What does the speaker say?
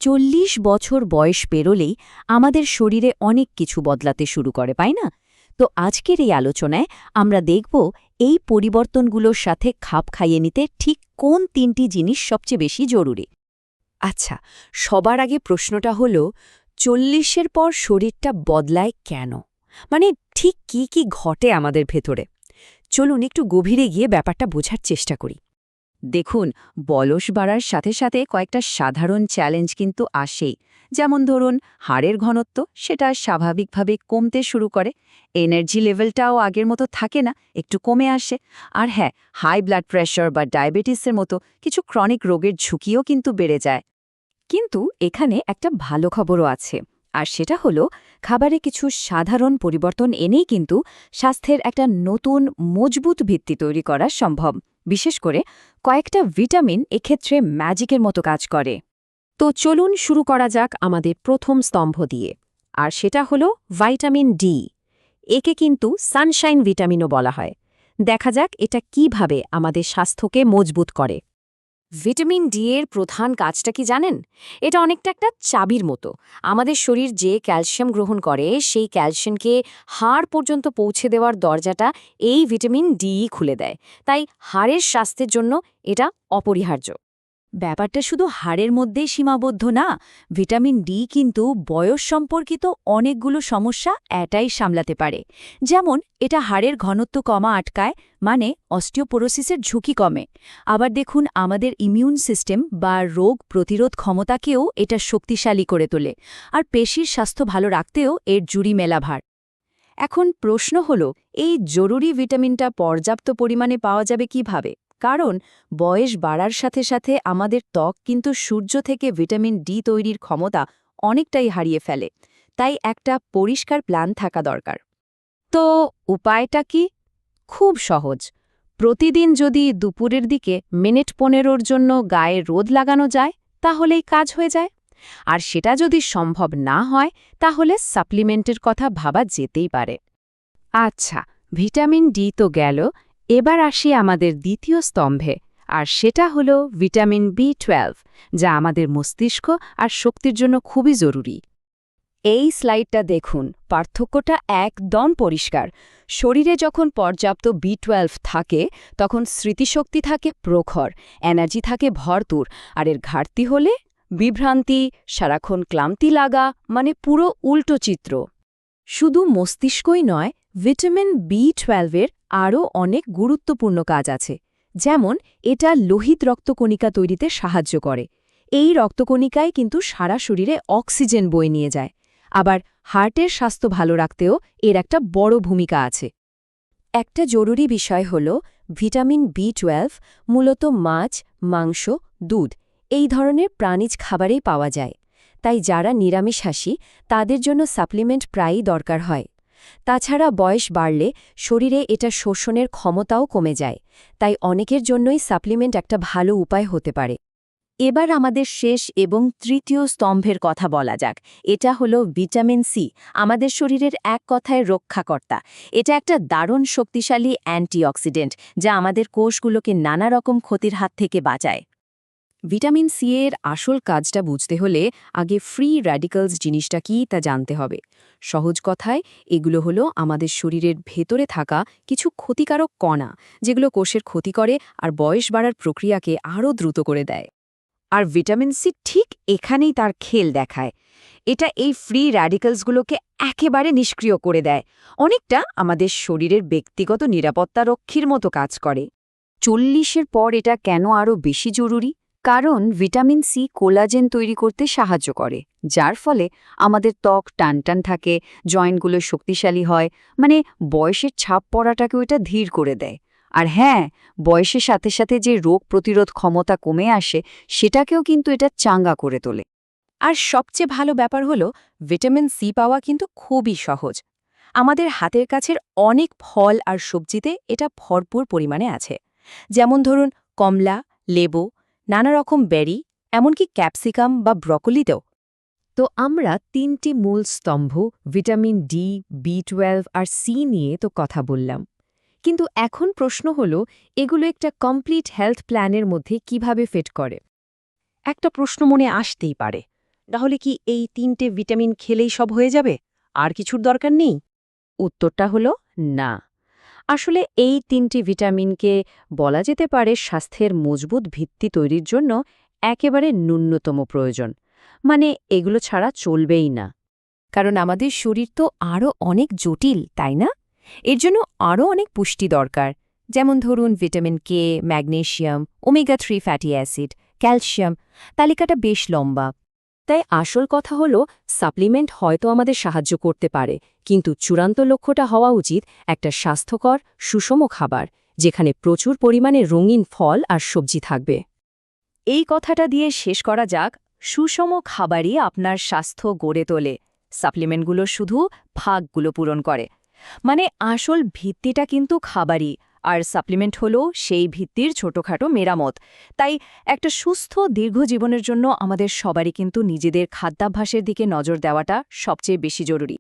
40 বছর বয়স পেরোলেই আমাদের শরীরে অনেক কিছু বদলাতে শুরু করে, তাই না? তো আজকের এই আলোচনায় আমরা দেখব এই পরিবর্তনগুলোর সাথে খাপ খাইয়ে নিতে ঠিক কোন 3টি জিনিস সবচেয়ে বেশি জরুরি। আচ্ছা, সবার আগে প্রশ্নটা হলো 40-এর পর শরীরটা বদলায় কেন? মানে ঠিক কি কি ঘটে আমাদের ভেতরে? চলুন একটু গভীরে গিয়ে ব্যাপারটা বোঝার চেষ্টা করি। দেখুন, বয়স বাড়ার সাথে সাথে কয়েকটা সাধারণ চ্যালেঞ্জ কিন্তু আসেই। যেমন ধরুন, হাড়ের ঘনত্ব সেটা স্বাভাবিকভাবে কমতে শুরু করে, এনার্জি লেভেলটাও আগের মতো থাকে না, একটু কমে আসে। আর হ্যাঁ, হাই ব্লাড প্রেশার বা ডায়াবেটিসের মতো কিছু ক্রনিক রোগের ঝুঁকিও কিন্তু বেড়ে যায়। কিন্তু এখানে একটা ভালো খবরও আছে, আর সেটা হলো খাবারে কিছু সাধারণ পরিবর্তন এনেই কিন্তু স্বাস্থ্যের একটা নতুন মজবুত ভিত্তি তৈরি করা সম্ভব। বিশেষ করে কয়েকটা ভিটামিন এক্ষেত্রে ম্যাজিকের মতো কাজ করে। তো চলুন শুরু করা যাক আমাদের প্রথম স্তম্ভ দিয়ে, আর সেটা হলো ভাইটামিন ডি। একে কিন্তু সানশাইন ভিটামিনও বলা হয়। দেখা যাক এটা কিভাবে আমাদের স্বাস্থ্যকে মজবুত করে। ভিটামিন ডি এর প্রধান কাজটা কি জানেন? এটা অনেকটা একটা চাবির মতো। আমাদের শরীর যে ক্যালসিয়াম গ্রহণ করে সেই ক্যালসিয়ামকে হাড় পর্যন্ত পৌঁছে দেওয়ার দরজাটা এই ভিটামিন ডি খুলে দেয়। তাই হাড়ের স্বাস্থ্যের জন্য এটা অপরিহার্য। ব্যাপারটা শুধু হাড়ের মধ্যেই সীমাবদ্ধ না, ভিটামিন ডি কিন্তু বয়স সম্পর্কিত অনেকগুলো সমস্যা এটাই সামলাতে পারে। যেমন এটা হাড়ের ঘনত্ব কমা আটকায়, মানে অস্টিওপোরোসিসের ঝুঁকি কমে। আবার দেখুন, আমাদের ইমিউন সিস্টেম বা রোগ প্রতিরোধ ক্ষমতাকেও এটা শক্তিশালী করে তোলে, আর পেশির স্বাস্থ্য ভালো রাখতেও এর জুড়ি মেলা ভার। এখন প্রশ্ন হলো, এই জরুরি ভিটামিনটা পর্যাপ্ত পরিমাণে পাওয়া যাবে কিভাবে? কারণ বয়স বাড়ার সাথে সাথে আমাদের ত্বক কিন্তু সূর্য থেকে ভিটামিন ডি তৈরির ক্ষমতা অনেকটাই হারিয়ে ফেলে। তাই একটা পরিষ্কার প্ল্যান থাকা দরকার। তো উপায়টা কি? খুব সহজ। প্রতিদিন যদি দুপুরের দিকে মিনিট 15-র জন্য গায়ে রোদ লাগানো যায়, তাহলেই কাজ হয়ে যায়। আর সেটা যদি সম্ভব না হয়, তাহলে সাপ্লিমেন্টের কথা ভাবা যেতেই পারে। আচ্ছা, ভিটামিন ডি তো গেল, এবার আসি আমাদের দ্বিতীয় স্তম্ভে, আর সেটা হলো ভিটামিন বি12, যা আমাদের মস্তিষ্ক আর শক্তির জন্য খুবই জরুরি। এই স্লাইডটা দেখুন, পার্থক্যটা একদম পরিষ্কার। শরীরে যখন পর্যাপ্ত বি12 থাকে, তখন স্মৃতিশক্তি থাকে প্রখর, এনার্জি থাকে ভরপুর, আর এর ঘাটতি হলে বিভ্রান্তি, সারাক্ষণ ক্লান্তি লাগা, মানে পুরো উল্টো চিত্র। শুধু মস্তিষ্কই নয়, ভিটামিন বি12-এর আরও অনেক গুরুত্বপূর্ণ কাজ আছে। যেমন এটা লোহিত রক্তকণিকা তৈরিতে সাহায্য করে। এই রক্তকণিকায় কিন্তু সারা শরীরে অক্সিজেন বয়ে নিয়ে যায়। আবার হার্টের স্বাস্থ্য ভালো রাখতেও এর একটা বড় ভূমিকা আছে। একটা জরুরি বিষয় হল, ভিটামিন বি12 মূলত মাছ, মাংস, দুধ এই ধরনের প্রাণীজ খাবারেই পাওয়া যায়। তাই যারা নিরামিষাশী তাদের জন্য সাপ্লিমেন্ট প্রায়ই দরকার হয়। তাছাড়া বয়স বাড়লে শরীরে এটা শোষণের ক্ষমতাও কমে যায়, তাই অনেকের জন্যই সাপ্লিমেন্ট একটা ভালো উপায় হতে পারে। এবার আমাদের শেষ এবং তৃতীয় স্তম্ভের কথা বলা যাক। এটা হলো ভিটামিন সি, আমাদের শরীরের এক কথায় রক্ষাকর্তা। এটা একটা দারুণ শক্তিশালী অ্যান্টিঅক্সিডেন্ট, যা আমাদের কোষগুলোকে নানা রকম ক্ষতির হাত থেকে বাঁচায়। ভিটামিন সি এর আসল কাজটা বুঝতে হলে আগে ফ্রি র্যাডিক্যালস জিনিসটা কি তা জানতে হবে। সহজ কথায় এগুলো হলো আমাদের শরীরের ভেতরে থাকা কিছু ক্ষতিকারক কণা, যেগুলো কোষের ক্ষতি করে আর বয়স বাড়ার প্রক্রিয়াকে আরও দ্রুত করে দেয়। আর ভিটামিন সি ঠিক এখানেই তার খেল দেখায়। এটা এই ফ্রি র্যাডিক্যালসগুলোকে একেবারে নিষ্ক্রিয় করে দেয়, অনেকটা আমাদের শরীরের ব্যক্তিগত নিরাপত্তা রক্ষীর মতো কাজ করে। 40-এর পর এটা কেন আরও বেশি জরুরি? কারণ ভিটামিন সি কোলাজেন তৈরি করতে সাহায্য করে, যার ফলে আমাদের ত্বক টানটান থাকে, জয়েন্টগুলো শক্তিশালী হয়, মানে বয়সের ছাপ পড়াটাকেও এটা ধীর করে দেয়। আর হ্যাঁ, বয়সের সাথে সাথে যে রোগ প্রতিরোধ ক্ষমতা কমে আসে, সেটাকেও কিন্তু এটা চাঙ্গা করে তোলে। আর সবচেয়ে ভালো ব্যাপার হলো, ভিটামিন সি পাওয়া কিন্তু খুবই সহজ। আমাদের হাতের কাছের অনেক ফল আর সবজিতে এটা ভরপুর পরিমাণে আছে। যেমন ধরুন কমলা, লেবু, নানা রকম বেরি, এমনকি ক্যাপসিকাম বা ব্রকোলিতেও। তো আমরা 3টি মূল স্তম্ভ ভিটামিন ডি, বি12 আর সি নিয়ে তো কথা বললাম। কিন্তু এখন প্রশ্ন হলো, এগুলো একটা কমপ্লিট হেলথ প্ল্যানের মধ্যে কিভাবে ফিট করে? একটা প্রশ্ন মনে আসতেই পারে, তাহলে কি এই 3টে ভিটামিন খেলেই সব হয়ে যাবে? আর কিছুর দরকার নেই? উত্তরটা হলো না। আসলে এই 3টি ভিটামিনকে বলা যেতে পারে স্বাস্থ্যের মজবুত ভিত্তি তৈরির জন্য একেবারে ন্যূনতম প্রয়োজন। মানে এগুলো ছাড়া চলবেই না। কারণ আমাদের শরীর তো আরও অনেক জটিল, তাই না? এর জন্য আরও অনেক পুষ্টি দরকার, যেমন ধরুন vitamin K, magnesium, omega-3 fatty acid, calcium. তালিকাটা বেশ লম্বা। তাই আসল কথা হলো সাপ্লিমেন্ট হয়তো আমাদের সাহায্য করতে পারে, কিন্তু চূড়ান্ত লক্ষ্যটা হওয়া উচিত একটা স্বাস্থ্যকর সুষম খাবার, যেখানে প্রচুর পরিমাণে রঙিন ফল আর সবজি থাকবে। এই কথাটা দিয়ে শেষ করা যাক, সুষম খাবারই আপনার স্বাস্থ্য গড়ে তোলে, সাপ্লিমেন্টগুলো শুধু ভাগগুলো পূরণ করে। মানে আসল ভিত্তিটা কিন্তু খাবারই, আর সাপ্লিমেন্ট হলো সেই ভিত্তির ছোটখাটো মেরামত। তাই একটা সুস্থ দীর্ঘ জীবনের জন্য আমাদের সবারই কিন্তু নিজেদের খাদ্যাভ্যাসের দিকে নজর দেওয়াটা সবচেয়ে বেশি জরুরি।